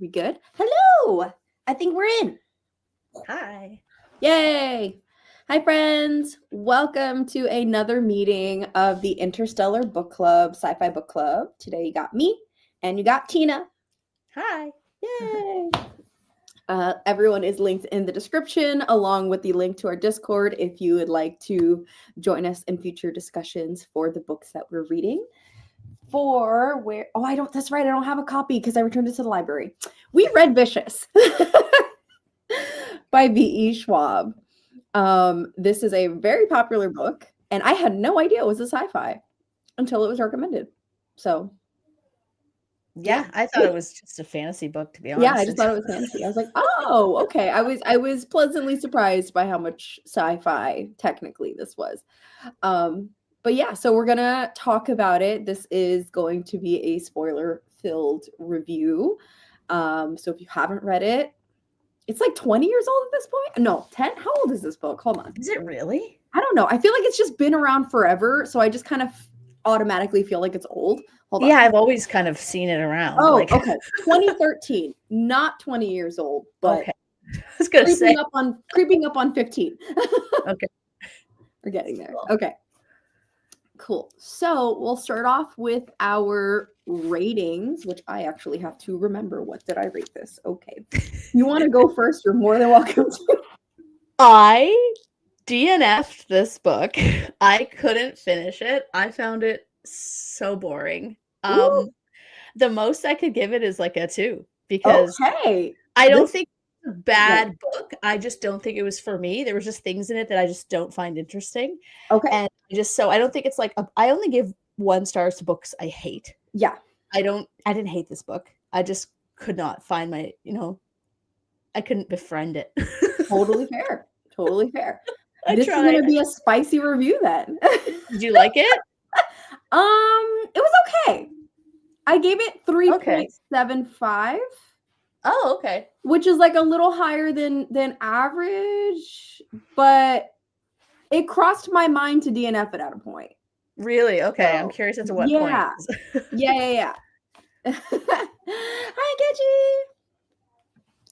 We good? Hello! I think we're in. Hi. Yay! Hi, friends. Welcome to another meeting of the Interstellar Book Club, Sci-Fi Book Club. Today you got me and you got Tina. Hi. Yay! Everyone is linked in the description along with the link to our Discord if you would like to join us in future discussions for the books that we're reading. That's right, I don't have a copy because I returned it to the library. We read Vicious by V.E.Schwab. This is a very popular book, and I had no idea it was a sci-fi until it was recommended. So yeah, I thought it was just a fantasy book, to be honest. Yeah, I just thought it was fantasy. I was like, oh, okay. I was pleasantly surprised by how much sci-fi technically this was. But yeah, so we're gonna talk about it. This is going to be a spoiler-filled review. So if you haven't read it, it's like 20 years old at this point. No, 10. How old is this book? Hold on. Is it really? I don't know. I feel like it's just been around forever, so I just kind of automatically feel like it's old. Hold on. Yeah, I've always kind of seen it around. Oh, okay. 2013, not 20 years old, but okay. I was gonna say creeping up on 15. Okay. We're getting there. Okay. Cool. So we'll start off with our ratings, which I actually have to remember. What did I rate this? Okay. You want to go first? You're more than welcome to. I DNF'd this book. I couldn't finish it. I found it so boring. The most I could give it is like a 2 because I don't think it's a bad book. I just don't think it was for me. There was just things in it that I just don't find interesting. Okay. And I don't think it's like I only give 1 star to books I hate. Yeah. I didn't hate this book. I just could not find I couldn't befriend it. Totally fair. Totally fair. This is going to be a spicy review then. Did you like it? It was okay. I gave it 3.75. Oh, okay. Which is like a little higher than average, but it crossed my mind to DNF it at a point. Really? Okay. So, I'm curious as to what point. Yeah. Hi, Geji.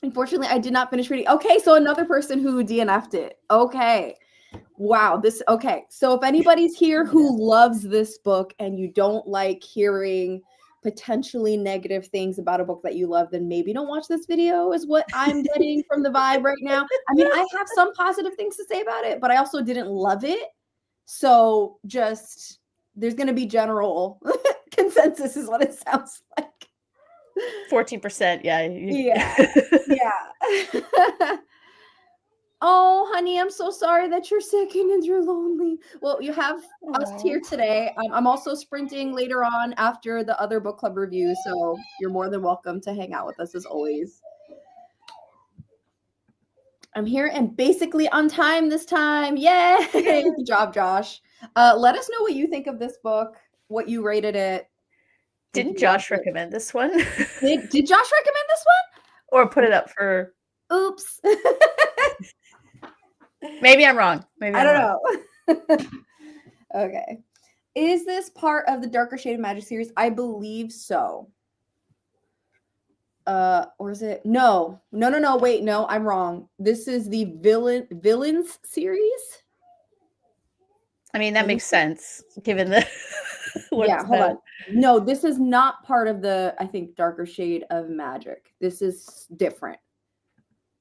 Unfortunately, I did not finish reading. Okay, so another person who DNF'd it. Okay. Wow. So if anybody's here who loves this book and you don't like hearing potentially negative things about a book that you love, then maybe don't watch this video is what I'm getting from the vibe right now. I mean, I have some positive things to say about it, but I also didn't love it. So just there's going to be general consensus is what it sounds like. 14%. Yeah. Yeah. Oh, honey, I'm so sorry that you're sick and you're lonely. Well, you have us here today. I'm also sprinting later on after the other book club review, so you're more than welcome to hang out with us as always. I'm here and basically on time this time. Yay! Good job, Josh. Let us know what you think of this book, what you rated it. Didn't Josh recommend this one? Did Josh recommend this one? Or put it up for... Oops. Maybe I'm wrong. I don't know. Okay. Is this part of the Darker Shade of Magic series? I believe so. Or is it? No. Wait, no, I'm wrong. This is the Villains series. I mean, that makes sense given the... hold on. No, this is not part of the, I think, Darker Shade of Magic. This is different.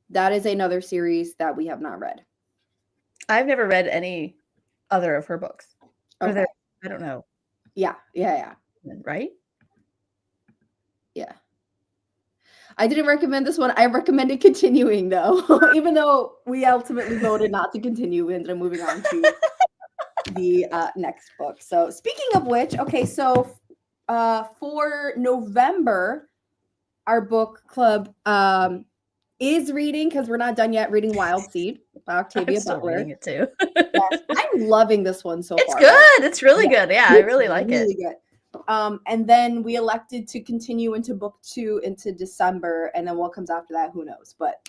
That is another series that we have not read. I've never read any other of her books. Okay. I don't know. Yeah. Right? Yeah. I didn't recommend this one. I recommended continuing, though. Even though we ultimately voted not to continue, we ended up moving on to the next book. So speaking of which, okay, so for November, our book club is reading, because we're not done yet, reading Wild Seed by Octavia Butler. Reading it too. Yes, I'm loving this one so far. It's good. It's really good. Yeah, I really like it. Good. And then we elected to continue into book 2 into December, and then what comes after that, who knows? But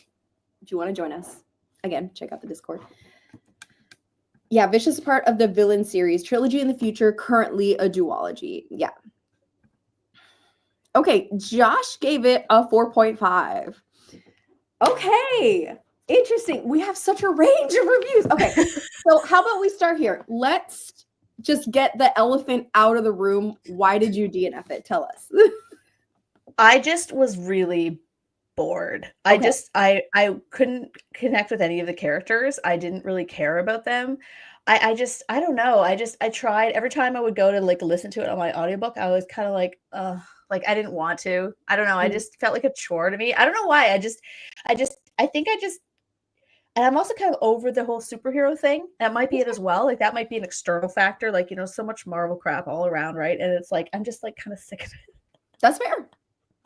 if you want to join us, again, check out the Discord. Yeah, Vicious is part of the Villain series, trilogy in the future, currently a duology. Yeah. Okay, Josh gave it a 4.5. Okay, interesting. We have such a range of reviews. Okay, so how about we start here? Let's just get the elephant out of the room. Why did you DNF it? Tell us. I just was really bored. Okay. I couldn't connect with any of the characters. I didn't really care about them. I don't know. I tried every time I would go to like listen to it on my audiobook, I was kind of like I didn't want to. I don't know. I just felt like a chore to me. I don't know why. I think I just and I'm also kind of over the whole superhero thing. That might be it as well. Like that might be an external factor. Like, so much Marvel crap all around, right? And it's like I'm just like kind of sick of it. That's fair.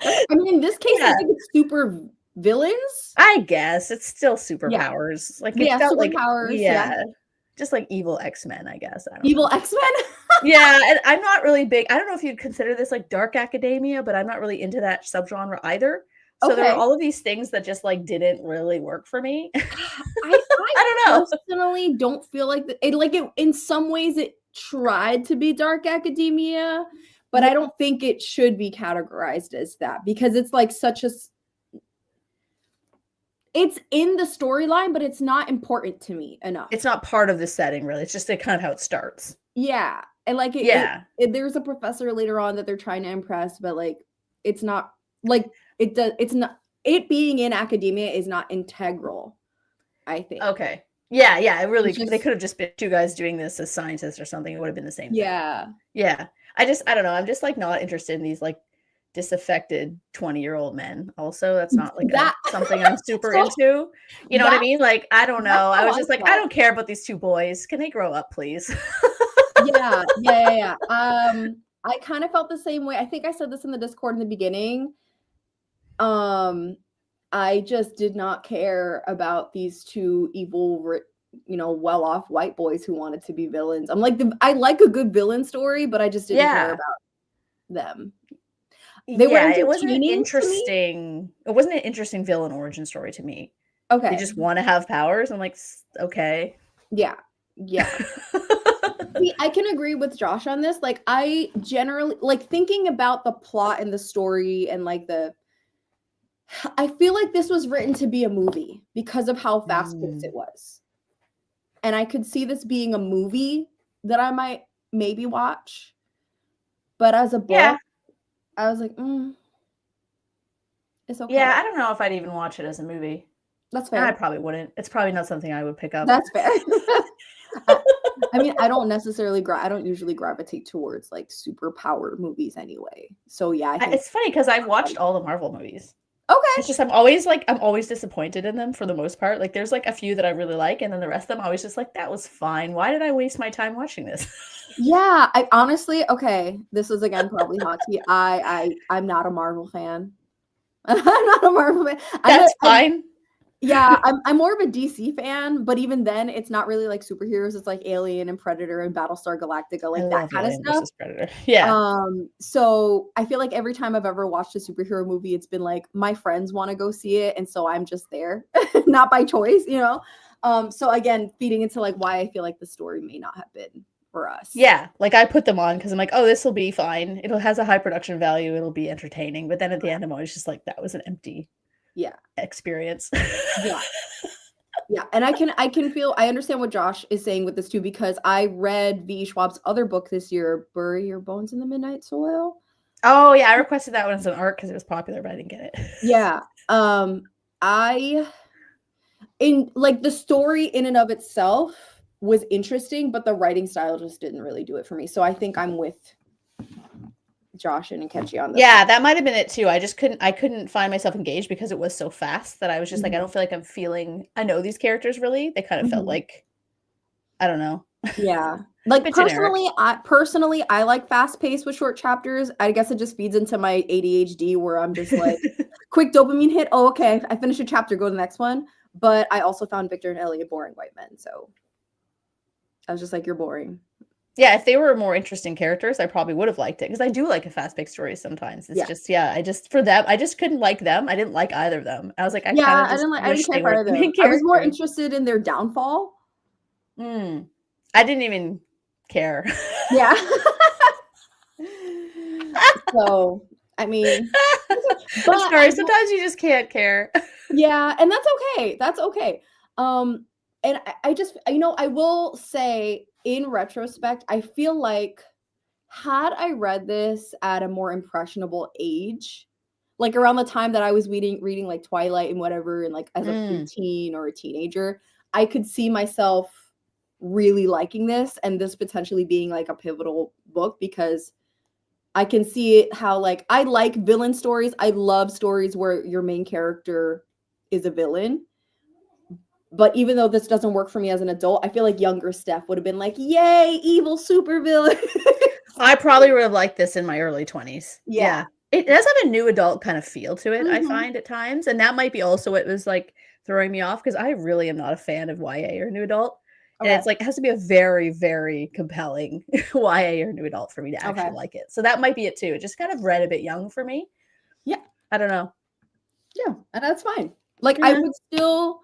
I mean, in this case, Yeah. I think it's super villains. I guess it's still superpowers. Like it felt like superpowers. just like evil X-Men, I guess. I don't Evil know. X-Men. Yeah, and I'm not really big. I don't know if you'd consider this like dark academia, but I'm not really into that subgenre either. So there were Okay. all of these things that just like didn't really work for me. I I don't know. personally don't feel like it in some ways it tried to be dark academia, but Yeah. I don't think it should be categorized as that because it's like it's in the storyline, but it's not important to me enough. It's not part of the setting, really. It's just like kind of how it starts. Yeah. And like there's a professor later on that they're trying to impress, but like it's not like it's not it being in academia is not integral, I think. Okay. Yeah, it really Just, they could have just been two guys doing this as scientists or something. It would have been the same thing. Yeah. I don't know. I'm just like not interested in these like disaffected 20-year-old men. Also, that's not like something I'm super into. You know what I mean? Like, I don't know. I was just like, I don't care about these two boys. Can they grow up, please? Yeah. I kind of felt the same way. I think I said this in the Discord in the beginning. I just did not care about these two evil, well-off white boys who wanted to be villains. I'm like, I like a good villain story, but I just didn't care about them. It wasn't an interesting. It wasn't an interesting villain origin story to me. Okay, they just want to have powers. I'm like, okay, yeah. See, I can agree with Josh on this. Like, I generally like thinking about the plot and the story and like I feel like this was written to be a movie because of how fast-paced it was. And I could see this being a movie that I might maybe watch. But as a book, I was like, it's okay. Yeah, I don't know if I'd even watch it as a movie. That's fair. And I probably wouldn't. It's probably not something I would pick up. That's fair. I mean, I don't usually gravitate towards like super powered movies anyway. So yeah, it's funny because I've watched all the Marvel movies. Okay. It's just I'm always disappointed in them for the most part. Like there's like a few that I really like, and then the rest of them I was just like, that was fine. Why did I waste my time watching this? Yeah, I honestly, okay, this is again probably hot tea. I'm not a Marvel fan. I'm not a Marvel fan. That's fine. Yeah, I'm more of a DC fan, but even then, it's not really like superheroes. It's like Alien and Predator and Battlestar Galactica, like that kind of stuff. Predator. Yeah. So I feel like every time I've ever watched a superhero movie, it's been like my friends want to go see it, and so I'm just there, not by choice, So again, feeding into like why I feel like the story may not have been for us. Yeah, like I put them on because I'm like, oh, this will be fine. It has a high production value. It'll be entertaining. But then at the end, I'm always just like, that was an empty experience. Yeah, and I understand what Josh is saying with this too, because I read V.E.Schwab's other book this year, Bury Your Bones in the Midnight Soil. Oh yeah, I requested that one as an art because it was popular, but I didn't get it. Yeah. In like the story in and of itself was interesting, but the writing style just didn't really do it for me. So I think I'm with Josh and Nkechi on this. Yeah, that might have been it too. I couldn't find myself engaged because it was so fast that I was just like, I don't feel like I know these characters really. They kind of felt like, I don't know. Yeah. Like personally, I like fast paced with short chapters. I guess it just feeds into my ADHD where I'm just like quick dopamine hit. Oh, okay. I finished a chapter, go to the next one. But I also found Victor and Elliot boring white men. So I was just like, you're boring. Yeah, if they were more interesting characters, I probably would have liked it because I do like a fast-paced story sometimes. It's just, I just couldn't like them. I didn't like either of them. I was like, I didn't care for either. I was more interested in their downfall. I didn't even care. Yeah. So I mean, I'm sorry, sometimes you just can't care. yeah, and that's okay. That's okay. And I just, I will say in retrospect, I feel like had I read this at a more impressionable age, like around the time that I was reading like Twilight and whatever, and like as a preteen or a teenager, I could see myself really liking this and this potentially being like a pivotal book, because I can see it how, like, I like villain stories. I love stories where your main character is a villain. But even though this doesn't work for me as an adult, I feel like younger Steph would have been like, yay, evil supervillain. I probably would have liked this in my early 20s. Yeah. It does have a new adult kind of feel to it, I Mhm. find at times. And that might be also what was like throwing me off, because I really am not a fan of YA or new adult. And Okay. it's like, it has to be a very, very compelling YA or new adult for me to actually Okay. like it. So that might be it too. It just kind of read a bit young for me. Yeah. I don't know. Yeah. And that's fine. Like, I Yeah. would still,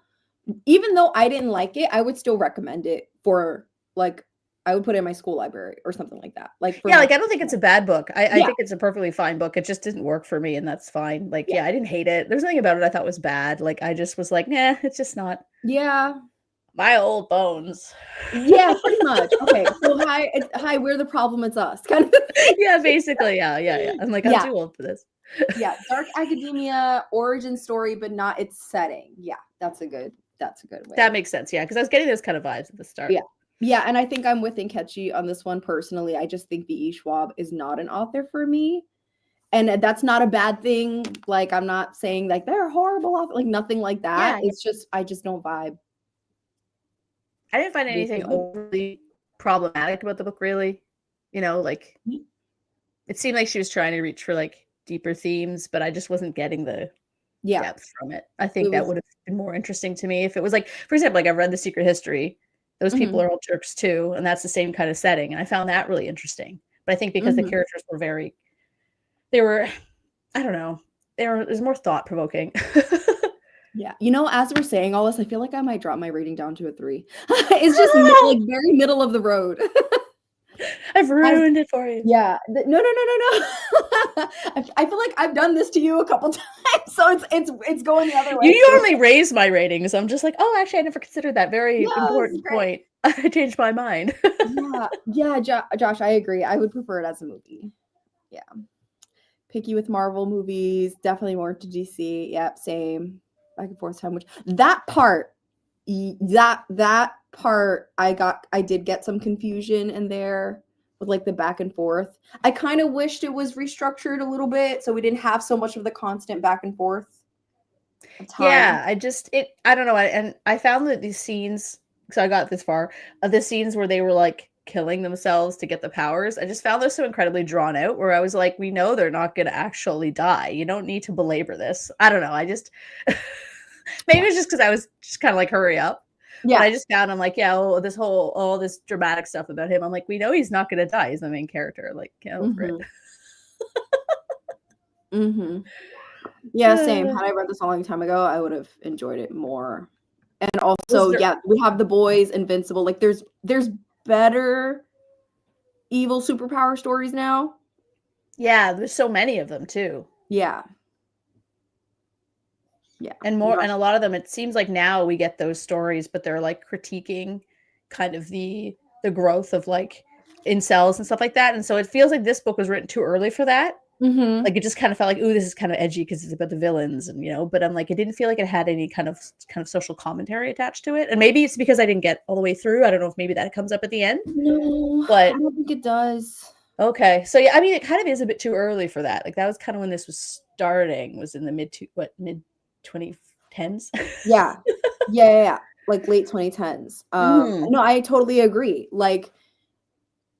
even though I didn't like it, I would still recommend it for, like, I would put it in my school library or something like that. Like, for Yeah, my, like I don't think it's a bad book. I yeah. think it's a perfectly fine book. It just didn't work for me, and that's fine. Like, Yeah. yeah, I didn't hate it. There's nothing about it I thought was bad. Like, I just was like, nah, it's just not Yeah. my old bones. Yeah, pretty much. Okay. So hi, we're the problem, it's us. Kind of. Yeah, basically. Yeah. I'm like, I'm Yeah. too old for this. Yeah. Dark academia, origin story, but not its setting. Yeah, that's a good way. That makes sense. Yeah, because I was getting those kind of vibes at the start. Yeah. Yeah, and I think I'm with Nkechi on this one personally. I just think V.E.Schwab is not an author for me. And that's not a bad thing. Like, I'm not saying like they're horrible author, like nothing like that. Yeah. It's just I just don't vibe. I didn't find anything overly problematic about the book, really. Like it seemed like she was trying to reach for like deeper themes, but I just wasn't getting the depth from it. I think that would have been more interesting to me if it was like, for example, like I've read The Secret History. Those people are all jerks too, and that's the same kind of setting, and I found that really interesting. But I think because the characters were I don't know, it was more thought provoking. Yeah. As we're saying all this, I feel like I might drop my rating down to a 3. It's just like very middle of the road. I've ruined it for you. Yeah. No. I feel like I've done this to you a couple times, so it's going the other way. You normally raise my ratings. I'm just like, oh, actually, I never considered that very important point. I changed my mind. Yeah, Josh, I agree. I would prefer it as a movie. Yeah. Picky with Marvel movies, definitely more to DC. Yep, same. Back and forth time, which that part I did get some confusion in there with like the back and forth. I kind of wished it was restructured a little bit so we didn't have so much of the constant back and forth of time. Yeah, I don't know. And I found that these scenes, so I got this far, the scenes where they were like killing themselves to get the powers, I just found those so incredibly drawn out, where I was like, we know they're not going to actually die. You don't need to belabor this. I don't know. I just, maybe it's just because I was just kind of like, hurry up. Yeah. But I just found, I'm like, yeah, all this dramatic stuff about him. I'm like, we know he's not going to die. He's the main character. Like, get over it. Yeah, same. Had I read this a long time ago, I would have enjoyed it more. And also, we have The Boys, Invincible. Like, there's better evil superpower stories now. Yeah, there's so many of them too. Yeah. And a lot of them, it seems like now we get those stories, but they're like critiquing kind of the growth of like incels and stuff like that. And so it feels like this book was written too early for that. Like it just kind of felt like, ooh, this is kind of edgy because it's about the villains, and but I'm like, it didn't feel like it had any kind of social commentary attached to it. And maybe it's because I didn't get all the way through. I don't know if maybe that comes up at the end. No, but I don't think it does. Okay, so yeah, I mean, it kind of is a bit too early for that. Like that was kind of when this was starting, was in the mid 2010s. Yeah, like late 2010s. No, I totally agree. Like,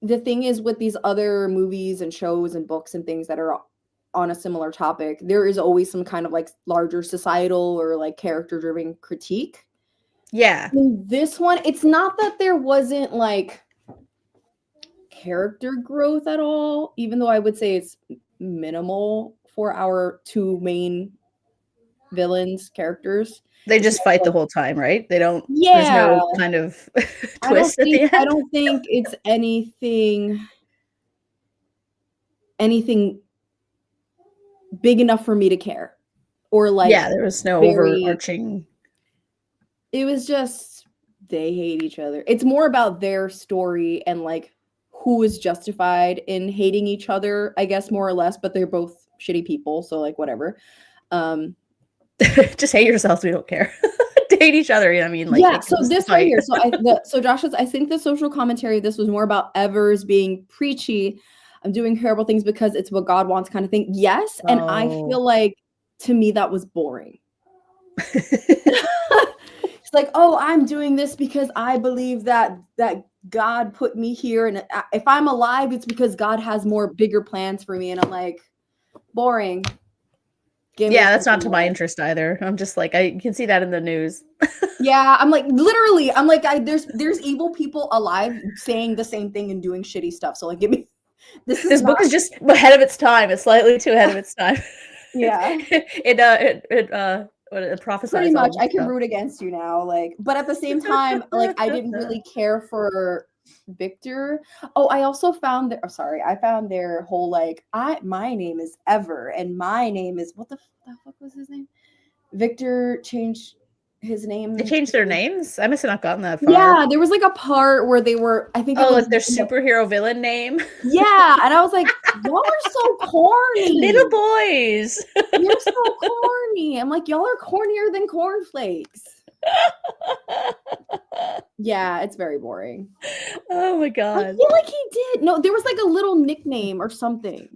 the thing is with these other movies and shows and books and things that are on a similar topic, there is always some kind of like larger societal or like character driven critique. Yeah. In this one, it's not that there wasn't like character growth at all, even though I would say it's minimal for our two main villains characters. They just fight the whole time, right? They don't. Yeah. There's no kind of twist at the end. I don't think it's anything big enough for me to care, or like Yeah, there was no overarching. It was just they hate each other. It's more about their story and like who is justified in hating each other, I guess, more or less. But they're both shitty people, so like whatever. Just hate yourselves. We don't care. Hate each other. You know what I mean? Like, yeah. So this right here. So Josh says, I think the social commentary of this was more about Evers being preachy. I'm doing horrible things because it's what God wants, kind of thing. Yes, and I feel like to me that was boring. It's like, oh, I'm doing this because I believe that God put me here, and if I'm alive, it's because God has bigger plans for me. And I'm like, boring. Yeah, that's not to my interest either. I'm just like, I can see that in the news. Yeah, I'm like, literally, I'm like, there's evil people alive saying the same thing and doing shitty stuff. So like, give me this book is just ahead of its time. It's slightly too ahead of its time. Yeah, it prophesies. Pretty much, I can root against you now. Like, but at the same time, like, I didn't really care for Victor. Oh, I also found that. Oh, sorry, I found their whole like, my name is Ever, and my name is what the fuck was his name? Victor changed his name. They changed their names? I must have not gotten that far. Yeah, there was like a part where they were, I think it was like their superhero villain name. Yeah, and I was like, y'all are so corny. Little boys. You're so corny. I'm like, y'all are cornier than cornflakes. Yeah, it's very boring. Oh my god. I feel like he did. No, there was like a little nickname or something.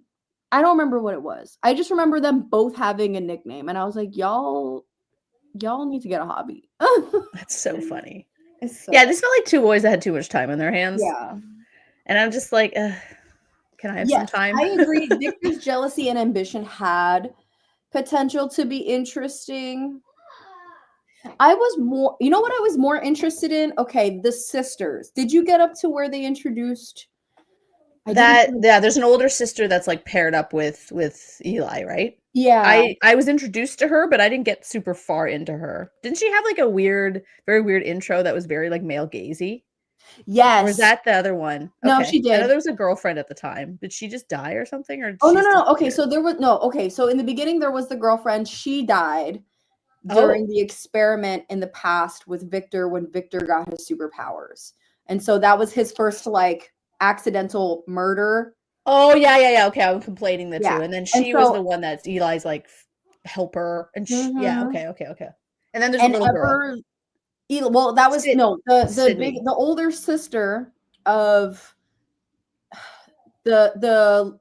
I don't remember what it was. I just remember them both having a nickname, and I was like, y'all need to get a hobby. That's so funny. So this felt like two boys that had too much time on their hands. Yeah. And I'm just like, can I have some time? I agree. Victor's jealousy and ambition had potential to be interesting. I was more, you know what I was more interested in? Okay, the sisters. Did you get up to where they introduced there's an older sister that's like paired up with Eli, right? Yeah. I was introduced to her, but I didn't get super far into her. Didn't she have like a very weird intro that was very like male gazy? Yes. Or was that the other one? No, she did. I know there was a girlfriend at the time. Did she just die or something? Or no. Okay, so there was so in the beginning there was the girlfriend. She died during the experiment in the past with Victor when Victor got his superpowers. And so that was his first like accidental murder. Oh yeah. Okay, I'm conflating the two. And then she was the one that's Eli's like helper. And okay. And then there's a little girl. Well, that was the older sister of the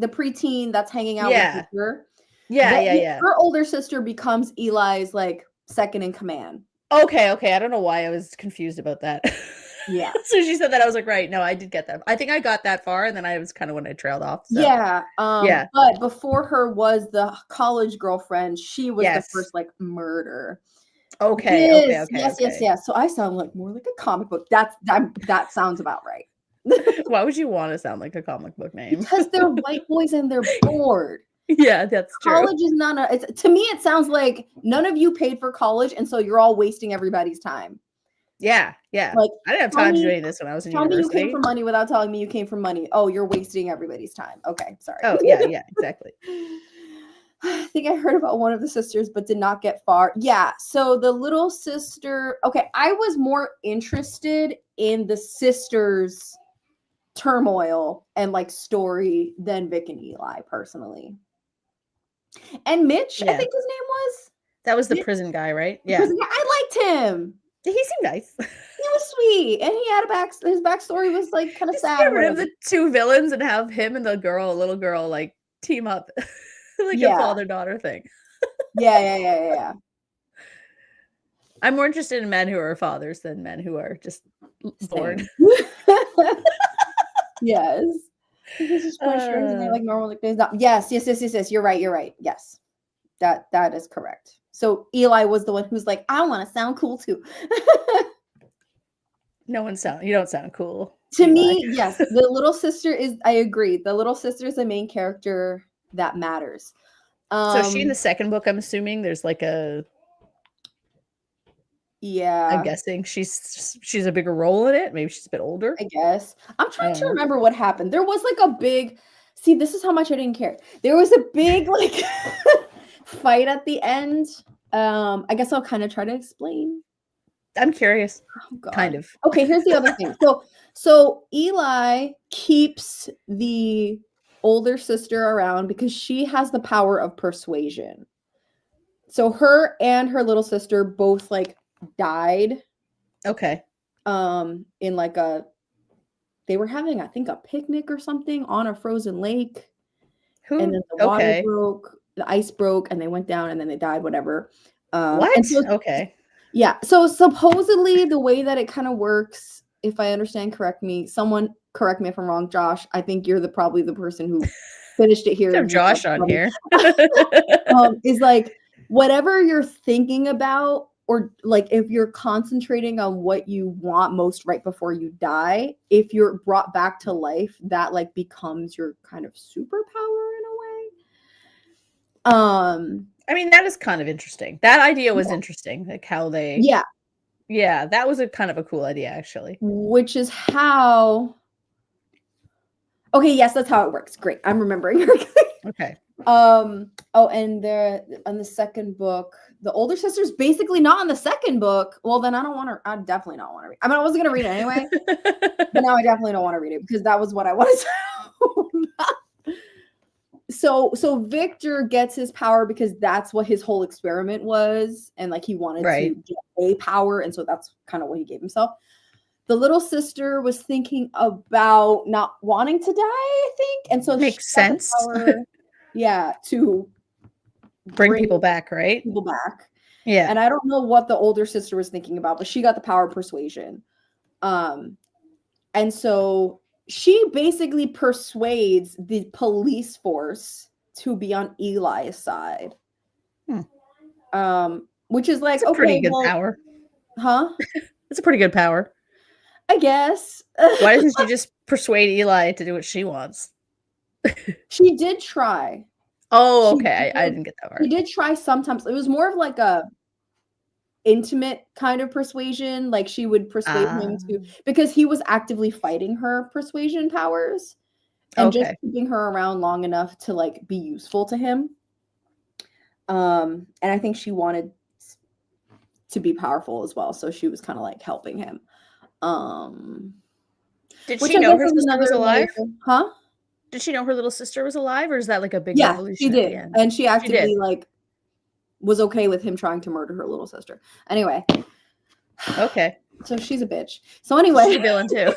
preteen that's hanging out with her. Yeah. Her older sister becomes Eli's like second in command. Okay. I don't know why I was confused about that. Yeah. So she said that, I was like, right. No, I did get that. I think I got that far, and then I was kind of when I trailed off. So. Yeah. But before her was the college girlfriend. She was the first like murder. Okay. Yes. So I sound like more like a comic book. That sounds about right. Why would you want to sound like a comic book name? Because they're white boys and they're bored. Yeah, that's true. College is not to me, it sounds like none of you paid for college, and so you're all wasting everybody's time. Yeah. Like, I didn't have time to do any of this when I was in university. Tell me you came for money without telling me you came for money. Oh, you're wasting everybody's time. Okay, sorry. Oh, yeah, exactly. I think I heard about one of the sisters, but did not get far. Yeah, so the little sister, okay, I was more interested in the sisters' turmoil and like story than Vic and Eli, personally. And Mitch, I think his name was? That was the prison guy, right? Yeah. I liked him. He seemed nice. He was sweet, and he had his backstory was like kind of sad. Get rid of the two villains and have him and the little girl, like team up, like a father-daughter thing. Yeah. I'm more interested in men who are fathers than men who are just born. Yes. This is like normal nicknames. Yes. You're right. Yes, that is correct. So Eli was the one who's like, I want to sound cool too. You don't sound cool. To me, yes. The little sister I agree. The little sister is the main character that matters. So is she in the second book, I'm assuming there's like a. Yeah. I'm guessing she's a bigger role in it. Maybe she's a bit older. I guess. I'm trying to remember what happened. There was like a big See, this is how much I didn't care. There was a big like fight at the end. I guess I'll kind of try to explain. I'm curious. Oh God. Kind of. Okay, here's the other thing. So Eli keeps the older sister around because she has the power of persuasion. So her and her little sister both like died Okay. in like they were having, I think, a picnic or something on a frozen lake. Who? And then the water Okay. broke, the ice broke, and they went down and then they died, whatever. What? And so, Okay. yeah. So supposedly the way that it kind of works, if I understand, someone correct me if I'm wrong, Josh. I think you're probably the person who finished it here. Have Josh on here. Is like whatever you're thinking about, or like if you're concentrating on what you want most right before you die, if you're brought back to life, that like becomes your kind of superpower in a way. I mean, that is kind of interesting. That idea was interesting, like how they. Yeah, that was a kind of a cool idea, actually. Which is how. Okay, yes, that's how it works. Great, I'm remembering. Okay. And on the second book, the older sister's basically not on the second book. Well, then I definitely not want to read. I mean, I wasn't gonna read it anyway, but now I definitely don't want to read it because that was what I wanted to. So Victor gets his power because that's what his whole experiment was, and like he wanted to get a power, and so that's kind of what he gave himself. The little sister was thinking about not wanting to die, I think, and so makes sense. Yeah, to bring people back, right? People back. Yeah. And I don't know what the older sister was thinking about, but she got the power of persuasion. And so she basically persuades the police force to be on Eli's side. Which is like, that's a pretty good power. Huh? That's a pretty good power. I guess. Why doesn't she just persuade Eli to do what she wants? She did try. Oh, okay. I didn't get that part. She did try sometimes. It was more of like a intimate kind of persuasion. Like she would persuade him to, because he was actively fighting her persuasion powers and just keeping her around long enough to like be useful to him. And I think she wanted to be powerful as well. So she was kind of like helping him. Did she know her sister was alive? Huh? Did she know her little sister was alive, or is that like a big revolution? She did. At the end? And she actively like was okay with him trying to murder her little sister. Anyway. Okay. So she's a bitch. So anyway. She's a villain too.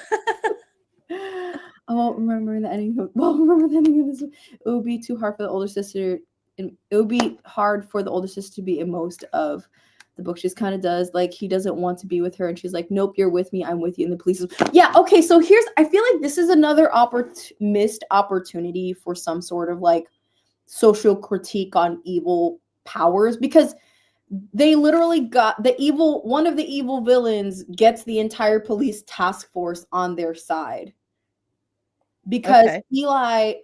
I won't remember the ending. Remember the ending of this. It would be too hard for the older sister. And it would be hard for the older sister to be in most of the book. She just kind of does. Like, he doesn't want to be with her. And she's like, nope, you're with me. I'm with you. And the police is, yeah, okay. So I feel like this is another missed opportunity for some sort of like social critique on evil powers, because they literally got one of the evil villains gets the entire police task force on their side because Eli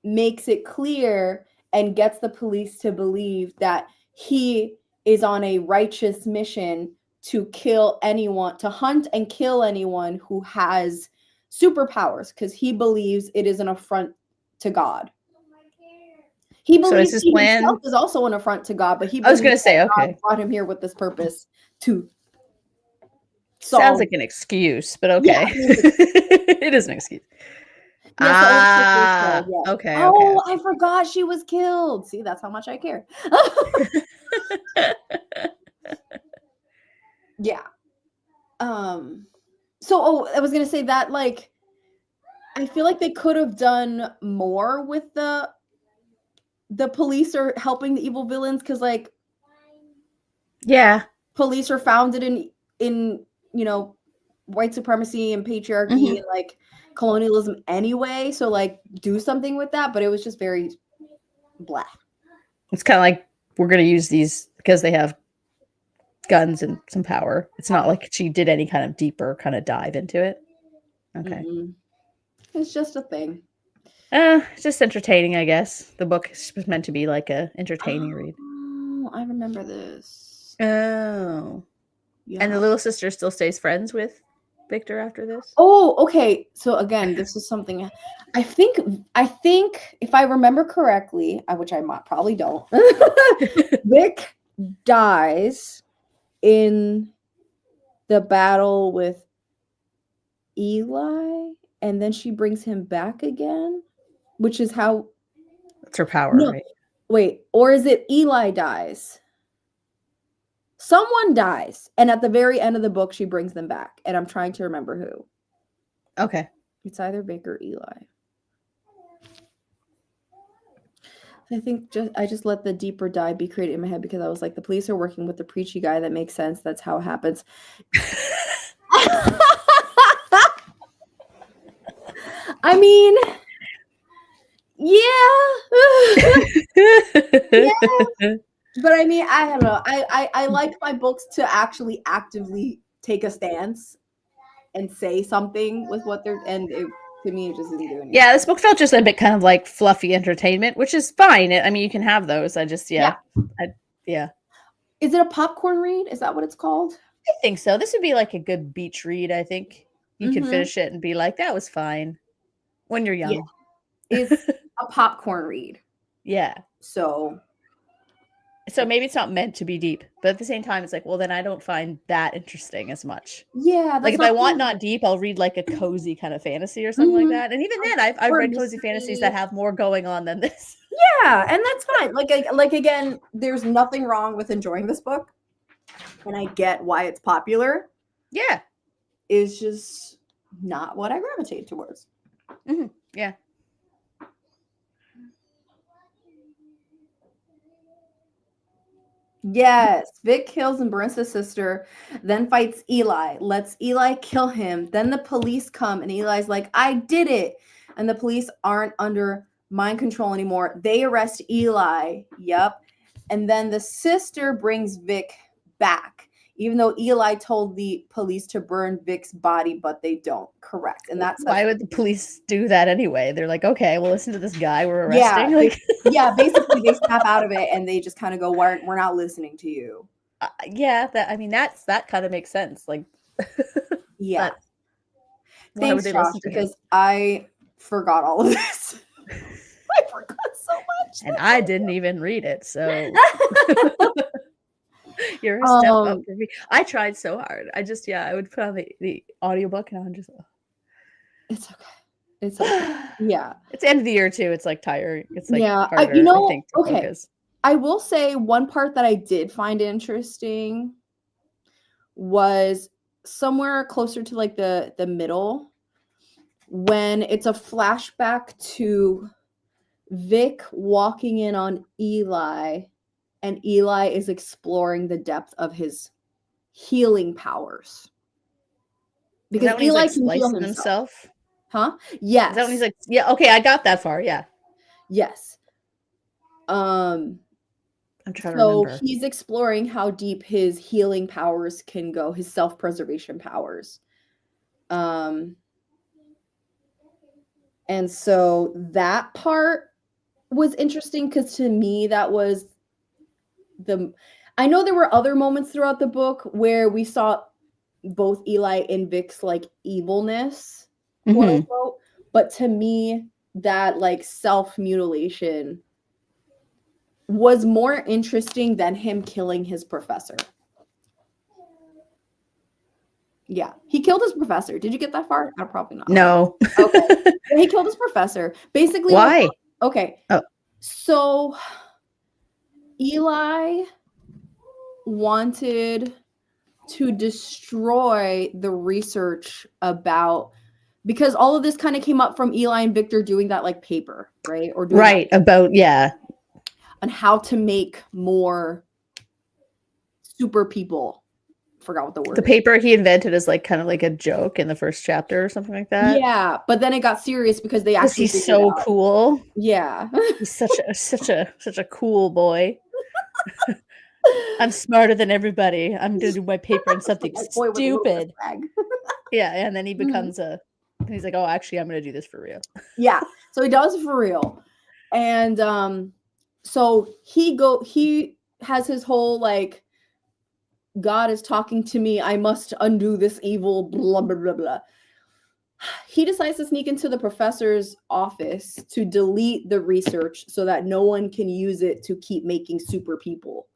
makes it clear and gets the police to believe that he is on a righteous mission to hunt and kill anyone who has superpowers, because he believes it is an affront to God. He believes he himself is also an affront to God, but he I was going to say, God brought him here with this purpose to solve. Sounds like an excuse, but okay. Yeah, it is an excuse. Okay. Oh, I forgot she was killed. See, that's how much I care. Yeah. So, I was gonna say that, like, I feel like they could have done more with the police are helping the evil villains, because, like, yeah, police are founded in white supremacy and patriarchy and like colonialism anyway, so like do something with that, but it was just very blah. It's kind of like, we're going to use these because they have guns and some power. It's not like she did any kind of deeper kind of dive into it. Okay. It's just a thing. It's just entertaining, I guess. The book is meant to be like a entertaining read. Oh, I remember this. Oh. Yeah. And the little sister still stays friends with Victor after this? Oh, okay. So again, this is something I think if I remember correctly, which I probably don't, Vic dies in the battle with Eli, and then she brings him back again, which is how. That's her power, No, right? wait, or is it Eli dies? Someone dies, and at the very end of the book, she brings them back, and I'm trying to remember who. Okay. It's either Vic or Eli. I think I just let the deeper dive be created in my head because I was like, the police are working with the preachy guy. That makes sense. That's how it happens. I mean, yeah. But I mean, I don't know. I like my books to actually actively take a stance and say something with what they're, and to me, it just didn't do anything. Yeah, this book felt just a bit kind of like fluffy entertainment, which is fine. I mean, you can have those. I just, yeah. Is it a popcorn read? Is that what it's called? I think so. This would be like a good beach read, I think. You could finish it and be like, that was fine when you're young. Yeah. It's a popcorn read. Yeah. So maybe it's not meant to be deep, but at the same time, it's like, well, then I don't find that interesting as much. Yeah. Like if I want not deep, I'll read like a cozy kind of fantasy or something like that. And even then, I've read cozy fantasies that have more going on than this. Yeah, and that's fine. Like again, there's nothing wrong with enjoying this book, and I get why it's popular. Yeah, it's just not what I gravitate towards. Mm-hmm. Yeah. Yes, Vic kills and burns his sister, then fights Eli, lets Eli kill him. Then the police come and Eli's like, I did it. And the police aren't under mind control anymore. They arrest Eli. Yep. And then the sister brings Vic back, even though Eli told the police to burn Vic's body, but they don't. Correct. And that's why would the police do that anyway? They're like, okay, well, listen to this guy we're arresting. Yeah, basically they snap out of it and they just kind of go, we're not listening to you. Yeah, that kind of makes sense. Like, yeah. Thanks, Josh, because I forgot all of this. I forgot so much. And I didn't even read it, so you're a step up for me. I tried so hard. I would put on the audiobook and I'm just it's okay. It's okay. Yeah. It's the end of the year too. It's like tired. It's like harder, I think, to focus. I will say one part that I did find interesting was somewhere closer to like the middle, when it's a flashback to Vic walking in on Eli, and Eli is exploring the depth of his healing powers. Because Eli can heal himself. Huh? Yes. Is that when he's like, yeah, okay, I got that far. Yeah. Yes. I'm trying to remember. So he's exploring how deep his healing powers can go, his self-preservation powers. And so that part was interesting because to me, that was I know there were other moments throughout the book where we saw both Eli and Vic's like evilness, quote unquote, but to me, that like self-mutilation was more interesting than him killing his professor. Yeah, he killed his professor. Did you get that far? Probably not. No. Okay. He killed his professor. Basically. Why? Okay. Oh. So Eli wanted to destroy the research about, because all of this kind of came up from Eli and Victor doing that like paper, right? Or doing on how to make more super people. Forgot what the word. The paper he invented is like kind of like a joke in the first chapter or something like that. Yeah, but then it got serious because they actually. He's so cool. Yeah, he's such a cool boy. I'm smarter than everybody. I'm gonna do my paper on something stupid. Yeah, and then he becomes he's like, oh, actually, I'm gonna do this for real. Yeah, so he does for real, and so he has his whole like God is talking to me. I must undo this evil, blah, blah, blah, blah. He decides to sneak into the professor's office to delete the research so that no one can use it to keep making super people.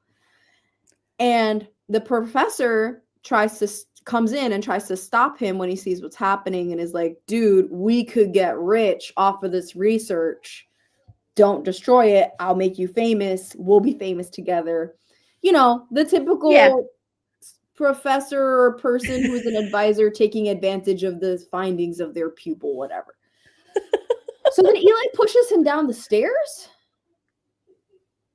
And the professor comes in and tries to stop him when he sees what's happening and is like, dude, we could get rich off of this research. Don't destroy it. I'll make you famous. We'll be famous together. You know, the typical professor or person who is an advisor taking advantage of the findings of their pupil, whatever. So then Eli pushes him down the stairs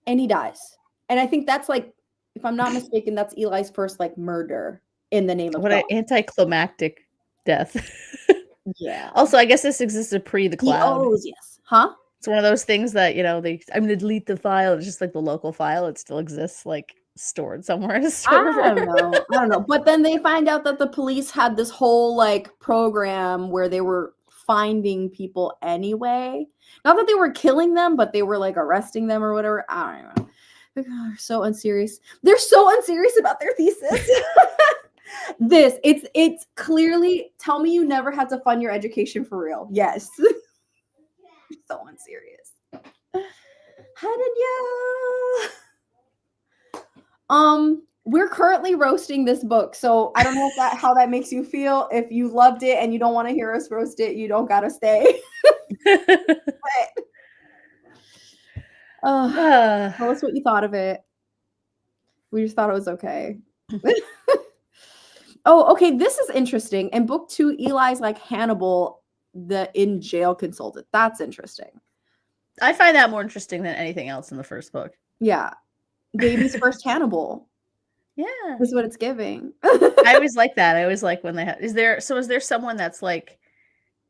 and he dies. And I think that's like, if I'm not mistaken, that's Eli's first like murder in the name of what God. an anticlimactic death. Yeah. Also, I guess this existed pre the cloud. Yes. Huh? It's one of those things that, you know, I'm going to delete the file. It's just like the local file. It still exists, like stored somewhere in a server. I don't know. But then they find out that the police had this whole like program where they were finding people anyway. Not that they were killing them, but they were like arresting them or whatever. I don't know. They're so unserious. They're so unserious about their thesis. It's clearly, tell me you never had to fund your education for real. Yes. So unserious. Hadn't you? We're currently roasting this book, so I don't know how that makes you feel. If you loved it and you don't want to hear us roast it, you don't gotta stay. Tell us what you thought of it. We just thought it was okay. Oh, okay. This is interesting. In book 2, Eli's like Hannibal, the in jail consultant. That's interesting. I find that more interesting than anything else in the first book. Yeah. Baby's first Hannibal. Yeah. Is what it's giving. I always like that. I always like when they have, is there someone that's like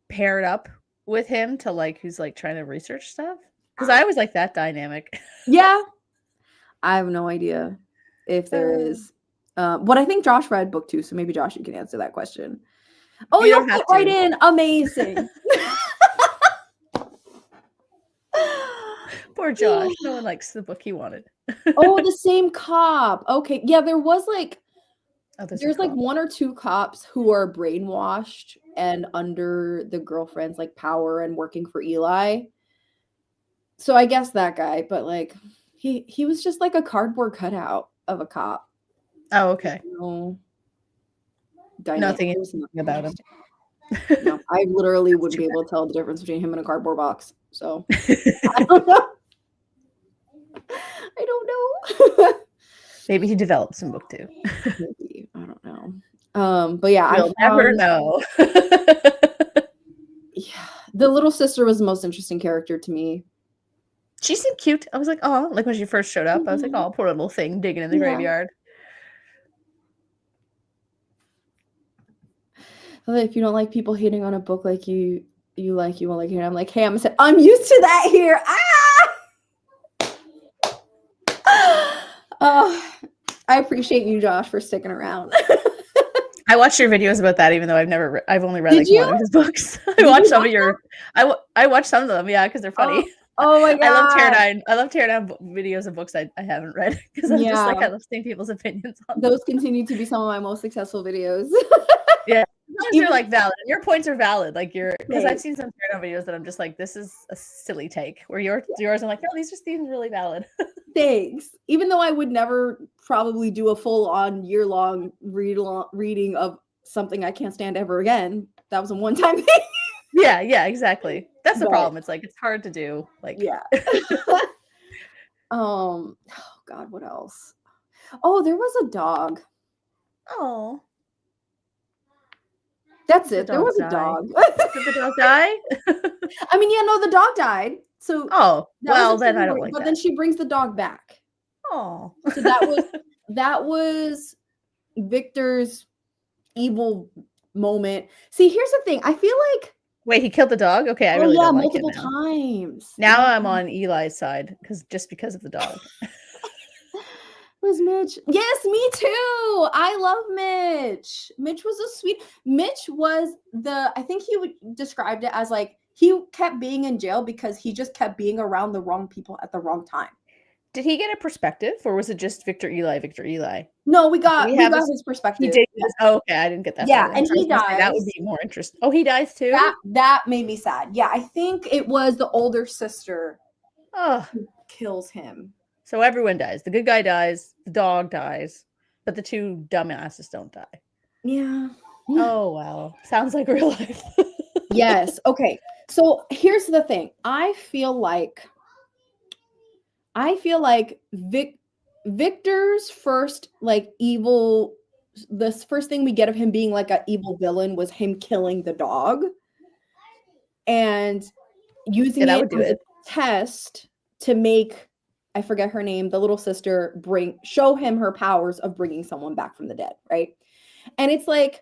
paired up with him to like, who's like trying to research stuff? Because I always like that dynamic. Yeah. I have no idea if there is. But I think Josh read book 2, so maybe Josh, you can answer that question. Oh, you'll fit right in. Amazing. Poor Josh. No one likes the book he wanted. Oh, the same cop. Okay. Yeah, there was like, there's like 1 or 2 cops who are brainwashed and under the girlfriend's like power and working for Eli. So I guess that guy, but like he was just like a cardboard cutout of a cop. Oh, okay. Nothing about him. No, I literally wouldn't be able to tell the difference between him and a cardboard box. So I don't know. I don't know. Maybe he develops in book 2. Maybe. I don't know. But yeah, we'll never know. Yeah, the little sister was the most interesting character to me. She seemed cute. I was like, oh, like when she first showed up, I was like, oh, poor little thing digging in the graveyard. If you don't like people hating on a book like you won't like it. I'm like, hey, I'm used to that here. I appreciate you, Josh, for sticking around. I watched your videos about that, even though I've only read like one of his books. I watched some of your. I watched some of them, yeah, because they're funny. Oh my god! I love tear down videos of books I haven't read because I'm just like, I love seeing people's opinions on them. Those continue to be some of my most successful videos. Yeah, you're like valid. Your points are valid. Like because I've seen some tear down videos that I'm just like, this is a silly take. Where yours, I'm like, no, these just seem really valid. Thanks. Even though I would never probably do a full-on year-long reading of something I can't stand ever again. That was a one-time thing. Yeah, exactly. That's the problem. It's like, it's hard to do. Like, yeah. Oh God, what else? Oh, there was a dog. Oh. That's it. There was a dog. Did the dog die? I mean, yeah, no, the dog died. So well, then I don't like but that. then she brings the dog back. Oh. So that was Victor's evil moment. See, here's the thing. I feel like wait, he killed the dog? Okay, I really don't like it multiple times. Now I'm on Eli's side because of the dog. Was Mitch? Yes, me too. I love Mitch. Mitch was a sweet. Mitch was I think he described it as like he kept being in jail because he just kept being around the wrong people at the wrong time. Did he get a perspective, or was it just Victor Eli? No, we Do got we we have got his? his He perspective. did. Oh, okay. I didn't get that Yeah, far. and So I was he gonna say that would dies. be more interesting. Oh, he dies too. That made me sad. Yeah, I think it was the older sister Oh, who kills him. so everyone dies. The good guy dies. The dog dies, but the two dumbasses don't die. Yeah. Oh wow, sounds like real life. Yes. Okay. So here's the thing. I feel like Victor's first like evil, this first thing we get of him being like an evil villain was him killing the dog and using that it would do as a it. test to make, I forget her name, the little sister, show him her powers of bringing someone back from the dead, right? And it's like,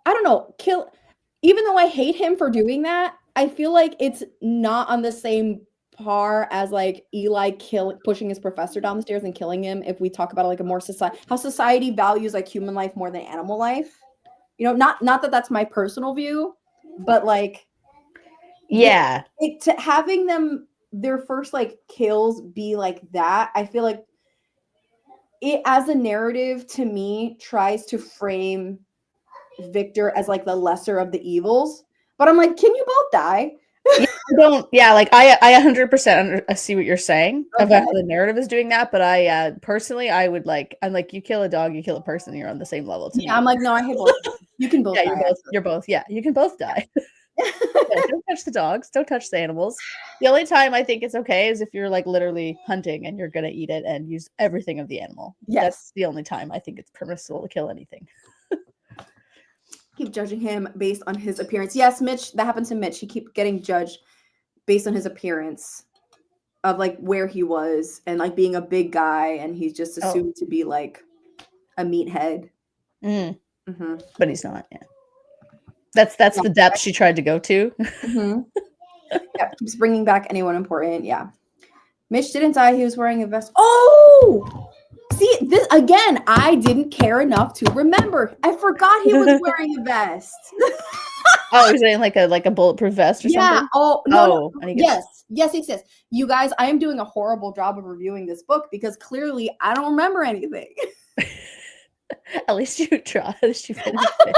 I don't know, even though I hate him for doing that, I feel like it's not on the same par as like Eli pushing his professor down the stairs and killing him. If we talk about like a more how society values like human life more than animal life, you know, not that that's my personal view, but like, Yeah, having them their first like kills be like that, I feel like it as a narrative to me tries to frame Victor as like the lesser of the evils, but I'm like, can you both die? like I 100% see what you're saying about Okay. how the narrative is doing that, but I personally I would like, I'm like, you kill a dog, you kill a person, you're on the same level to me. I'm like, no, I hate both. You can both Yeah, die. you're both. Yeah, you can both die. Yeah, don't touch the dogs, don't touch the animals. The only time I think it's okay is if you're like literally hunting and you're gonna eat it and use everything of the animal. Yes. That's the only time I think it's permissible to kill anything. Keep judging him based on his appearance. Yes, Mitch, that happened to Mitch. He keep getting judged based on his appearance of like where he was and like being a big guy, and he's just assumed to be like a meathead. Mm-hmm. But he's not. Yeah, that's the depth she tried to go to. Mm-hmm. Yeah, keeps bringing back anyone important. Yeah, Mitch didn't die. He was wearing a vest. Oh, see this again. I didn't care enough to remember. I forgot he was wearing a vest. Oh, he's wearing like a bulletproof vest or something. Oh no. And he gets... yes. You guys, I am doing a horrible job of reviewing this book because clearly I don't remember anything. At least you try. At least you finished it.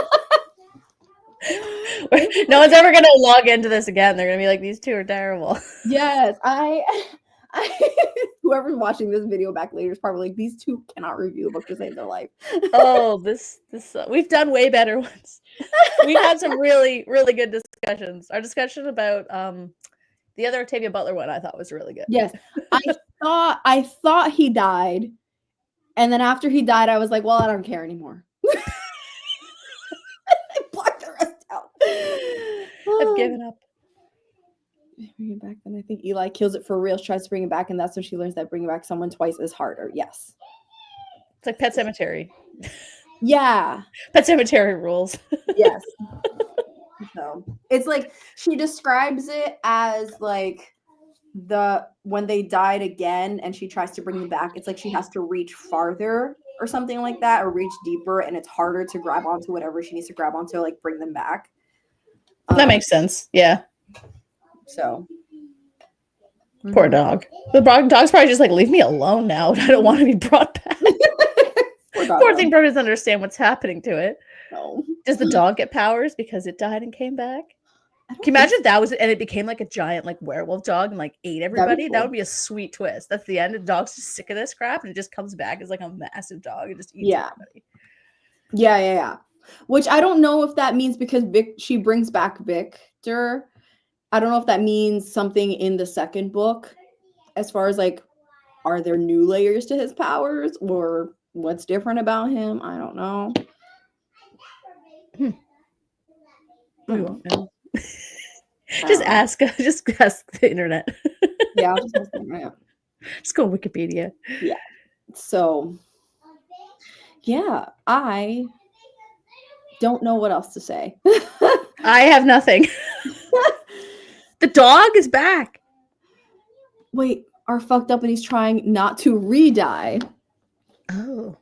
No one's ever gonna log into this again. They're gonna be like, these two are terrible. Yes, I whoever's watching this video back later is probably like, these two cannot review a book to save their life. Oh, this we've done way better ones. We've had some really, really good discussions. Our discussion about the other Octavia Butler one I thought was really good. Yes. I thought he died. And then after he died, I was like, well, I don't care anymore. I blocked the rest out. I've given up. Bring it back, then I think Eli kills it for real. She tries to bring it back, and that's when she learns that bringing back someone twice is harder. Yes. It's like Pet Sematary. Yeah. Pet Sematary rules. Yes. So it's like she describes it as like when they died again and she tries to bring them back, it's like she has to reach farther or something like that, or reach deeper, and it's harder to grab onto whatever she needs to grab onto, like bring them back. That makes sense. Yeah. So poor dog. The dog's probably just like, leave me alone now. I don't want to be brought back. Poor thing probably doesn't understand what's happening to it. No. Does the dog get powers because it died and came back? Can you imagine if that was it and it became like a giant like werewolf dog and like ate everybody? Cool. That would be a sweet twist. That's the end. The dog's just sick of this crap and it just comes back as like a massive dog and just eats everybody. Yeah. Which I don't know if that means because she brings back Victor. I don't know if that means something in the second book as far as like, are there new layers to his powers or what's different about him? I don't know. We won't know. Just ask the internet. Yeah, I'll just ask the internet. Just go Wikipedia. Yeah. So, yeah, I don't know what else to say. I have nothing. The dog is back. Wait, are fucked up and he's trying not to re-die. Oh.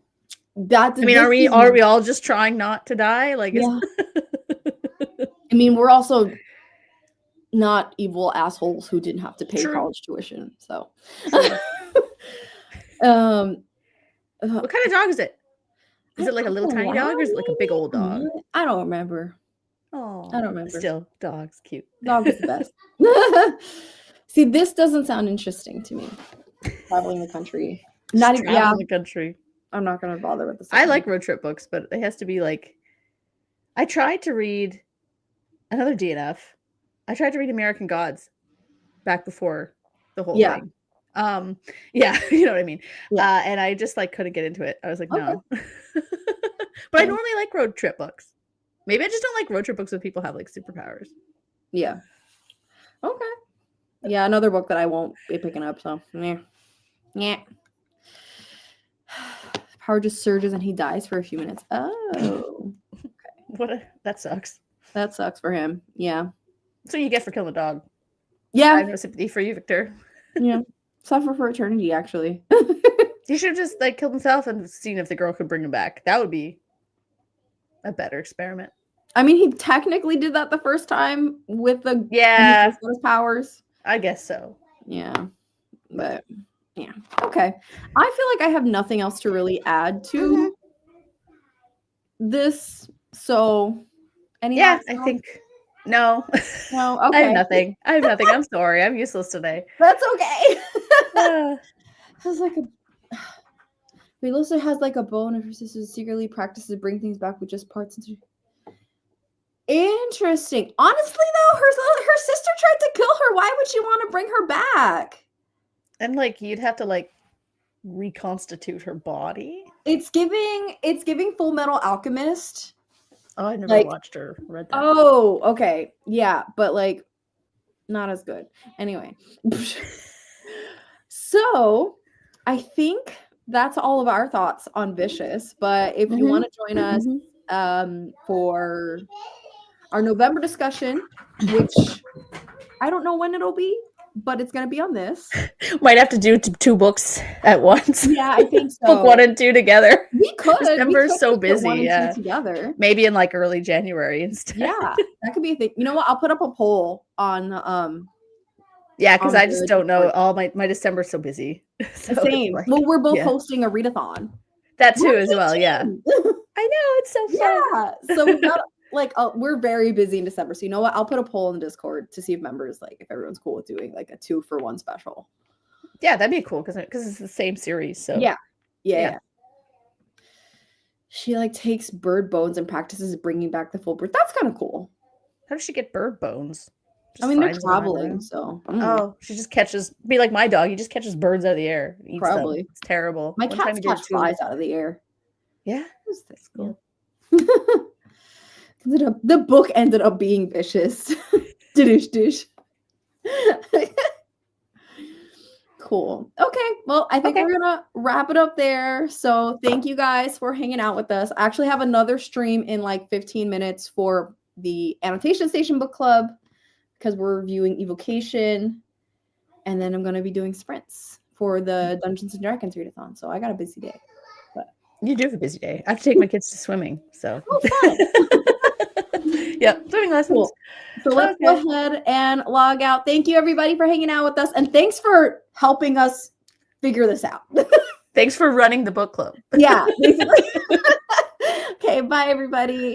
That's. I mean, are we all just trying not to die? Like, yeah. I mean, we're also not evil assholes who didn't have to pay True. college tuition. So, True. um, What kind of dog is it? Is it like a little tiny dog or is it like a big old dog? I don't remember. Oh, I don't remember. Still, dog's cute. Dog is the best. See, this doesn't sound interesting to me. Traveling the country. Not even traveling the country. I'm not gonna bother with this. I like road trip books, but it has to be like. I tried to read another DNF. I tried to read American Gods back before the whole thing. Yeah, you know what I mean. Yeah. And I just like couldn't get into it. I was like, Okay. no. But I normally like road trip books. Maybe I just don't like road trip books when people have like superpowers. Yeah. Okay. Yeah, another book that I won't be picking up. So, yeah. Power just surges and he dies for a few minutes. Oh. That sucks. That sucks for him. Yeah. So you get for killing a dog. Yeah. I have no sympathy for you, Victor. Yeah. Suffer for eternity, actually. He should have just like killed himself and seen if the girl could bring him back. That would be a better experiment. I mean, he technically did that the first time with the his powers. I guess so. Yeah. But yeah. Okay. I feel like I have nothing else to really add to this. So any I think no. No, okay. I have nothing. I'm sorry. I'm useless today. That's okay. Has like a Melissa has like a bone of her sister secretly practices to bring things back with just parts into. Interesting. Honestly, though, her sister tried to kill her. Why would she want to bring her back? And like you'd have to like reconstitute her body. It's giving Full Metal Alchemist. Oh, I never watched or read that. Oh, okay. Yeah, but like not as good. Anyway. So I think that's all of our thoughts on Vicious. But if you want to join us for our November discussion, which I don't know when it'll be, but it's going to be on this. Might have to do two books at once. Yeah, I think so. Book 1 and 2 together. We could. December's so busy. 1 and 2 together. Maybe in like early January instead. Yeah, that could be a thing. You know what? I'll put up a poll on yeah, because I just don't know. All my December's so busy. So same. like, well, we're both hosting a readathon. That too, as well. Yeah. I know, it's so fun. Yeah. So we've got we're very busy in December. So you know what? I'll put a poll in the Discord to see if members if everyone's cool with doing like a 2-for-1 special. Yeah, that'd be cool because it's the same series. So yeah. She takes bird bones and practices bringing back the full bird. That's kind of cool. How does she get bird bones? I mean, they're traveling, so. She just catches. Be like my dog. He just catches birds out of the air. Eats Probably. Them. It's terrible. My cats catch flies out of the air. Yeah, that's cool. The book ended up being vicious. Dish. Cool. Okay. Well, I think we're gonna wrap it up there. So thank you guys for hanging out with us. I actually have another stream in 15 minutes for the Annotation Station Book Club because we're reviewing Evocation, and then I'm gonna be doing sprints for the Dungeons and Dragons readathon. So I got a busy day. But you do have a busy day. I have to take my kids to swimming. So fun. Yep, swimming lessons. Cool. So let's go ahead and log out. Thank you, everybody, for hanging out with us. And thanks for helping us figure this out. Thanks for running the book club. Yeah. Okay, bye, everybody.